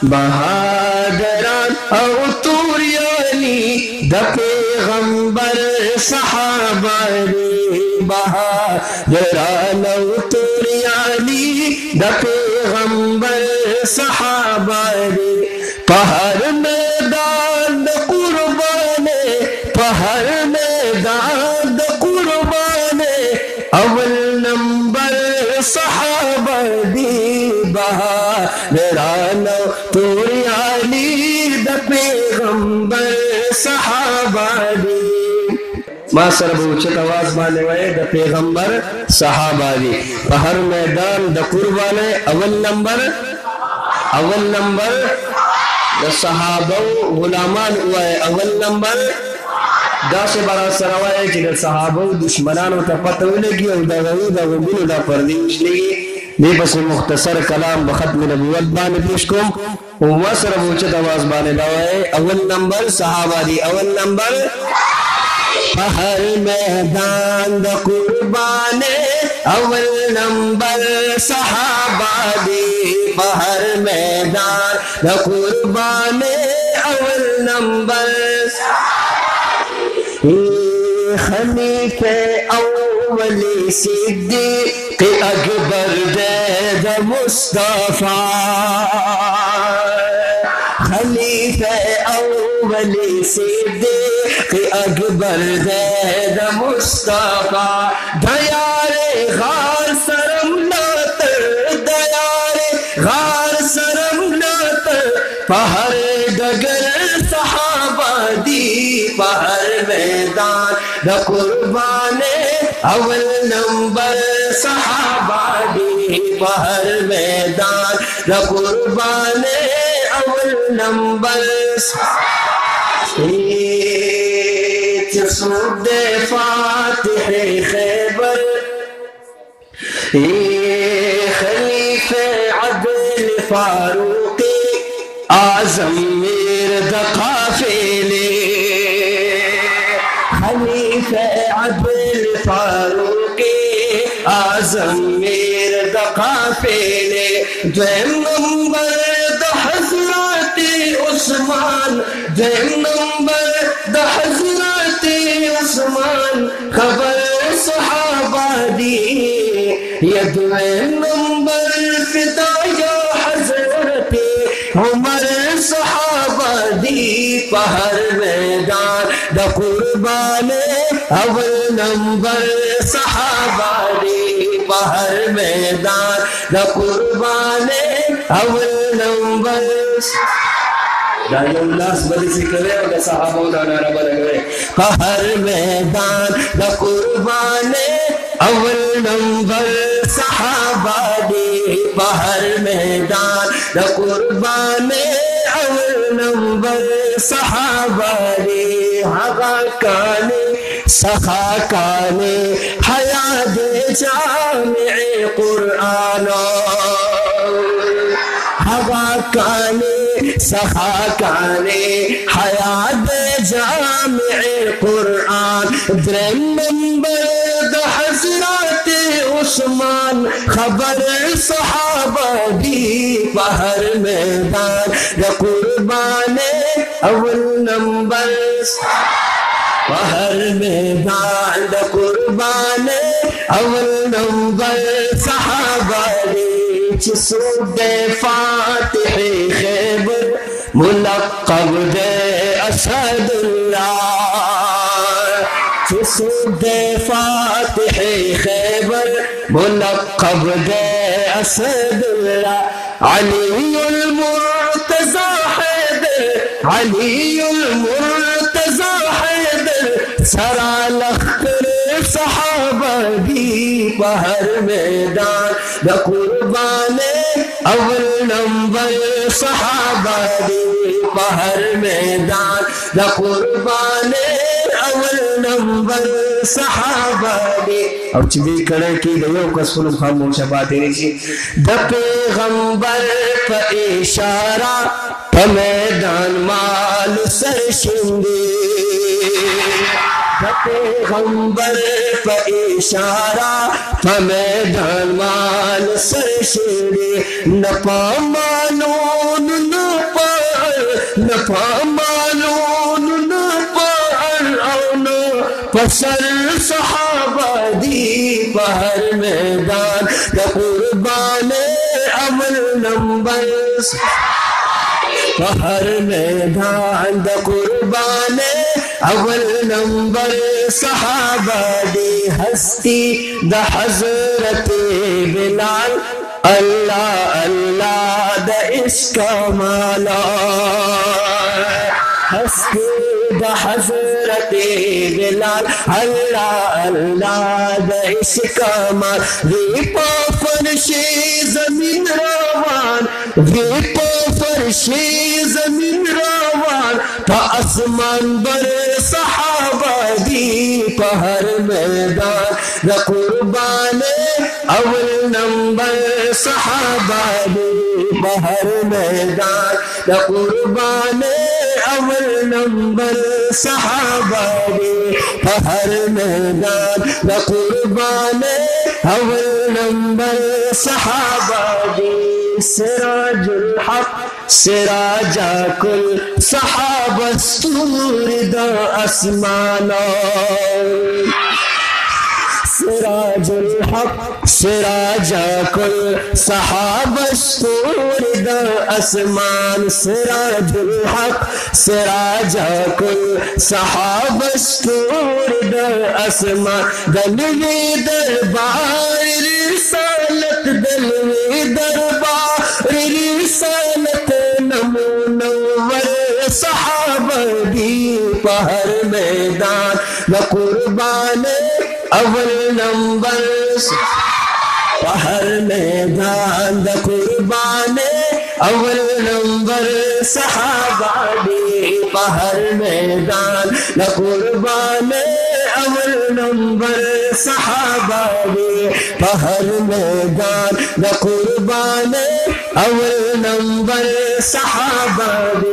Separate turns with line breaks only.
बहादरान और तुरियानी द पैगंबर सहाबा रे बहादरान और तुरियानी द पैगंबर सहाबा रे पहर मैदान कुर्बाने पहर मैदान कुर्बाने अव्वल नंबर सहाबा दी बहादरान तुरियानी द पैगंबर सहाबा दी मासर उचित आवाज माने हुए द पैगंबर सहाबा दी पहर मैदान द कुर्बाने अव्वल नंबर द सहाबा गुलामान हुआ है अव्वल नंबर दा से बड़ा सरवा है कि सहाबा दुश्मनान व पता लगी और दा गुल दा पर्दी लगी दे बस मुख्तसर कलाम बखत्म नबुवत बाने पेश को वसर उचित आवाज बाने दावा है अव्वल नंबर सहाबा दी अव्वल नंबर पहर मैदान द कुर्बाने अव्वल नंबर सहाबा दी पहर मैदान द कुर्बाने अव्वल नंबर खलीफे अव्वली सिद्दीक़ अकबर द मुस्तफा खलीफे अव्वली सिद्दीक़ अकबर द मुस्तफा दयारे गार सरम नातर दयारे गार सरम नातर पहर डगर सहाबा दी पहर मैदान द कुर्बाने अव्वल नंबर सहाबा दी पहर मैदान द कुर्बाने अव्वल नंबर सुदे फातिह खैबर खलीफे अदल फारूकी आजम मीर द काफिले खलीफे अदल फारूकी आजम मीर द काफिले द्वैम नंबर द हज़रत उस्मान द्वैम नंबर द हज़रत उस्मान खबर सहाबा दी ये द्वैम नंबर फिदा या हज़रत उमर सहाबा दी पहर मैदान द कुर्बाने अव्वल नंबर सहाबा दी पहर मैदान द कुर्बाने अव्वल नंबर उल्लास बड़ी से करे और सहाबा का नारा बने पहर मैदान द कुर्बाने अव्वल नंबर सहाबा दी पहर मैदान द कुर्बाने अव्वल नंबर सहाबा दी हवा काने सखा काने हया दे जामिए कुरान हवा काने सखा काने हया दे जामिए कुरान द्रम नंबर द हज़रत उस्मान खबर सहाबा दी पहर मैदान द कुर्बाने अव्वल नंबर पहर मैदान द कुर्बाने अव्वल नंबर सहाबा दी सुदे फातिह खैबर मुलक़ब दे असदुल्लाह सुदे फातिह खैबर मुलक़ब दे असदुल्लाह अलीउल मुर्तज़ा हैदर अलीउल मुर्तज़ा हैदर सरा लख्तर सहाबा दी पहर मैदान द कुर्बाने अव्वल नंबर सहाबा दी पहर मैदान द कुर्बाने अव्वल नंबर सहाबा दी अब चीज़ें करे कि दयो कसुल खामोश बातें नहीं द पैगंबर पे इशारा पे मैदान माल सरशिंगे पैगंबर पे इशारा पे मैदान माल सरशिंगे न पामानून न न पामालून न पार पसर सहाबा दी पहर मैदान द कुर्बान अमल नंबर पहर मैदान द कुर्बान अव्वल नंबर सहाबा दी हस्ती the Hazrat Bilal Allah Allah the इसका माला हस्ती the Hazrat Bilal Allah Allah the इसका माल वीपा फरशे जमीन रवान वीपा फरशे जमीन रवान आसमान बर सहाबा दी पहर मैदान द कुर्बान अव्वल नंबर सहाबा दी पहर मैदान द कुर्बान अव्वल नंबर सहाबा दी पहर मैदान द कुर्बान अव्वल नंबर सहाबा दी सिराजुल हक सिराजा कुल सहाबस्तूर द आसमाना सिराजुल हक सिराजा कुल सहाबस्तूर द आसमान सिराजुल हक सिराजा कुल सहाबस्तूर द आसमान दलवे दरबार रिसालत दलवे दरबार रिसालत नमूनवर सहाबा दी पहर मैदान द कुर्बान अव्वल नंबर पहर मैदान द कुर्बान अव्वल नंबर सहाबा दी पहर मैदान द कुर्बान अव्वल नंबर सहाबा दी पहर मैदान द कुर्बान अव्वल नंबर सहाबा दी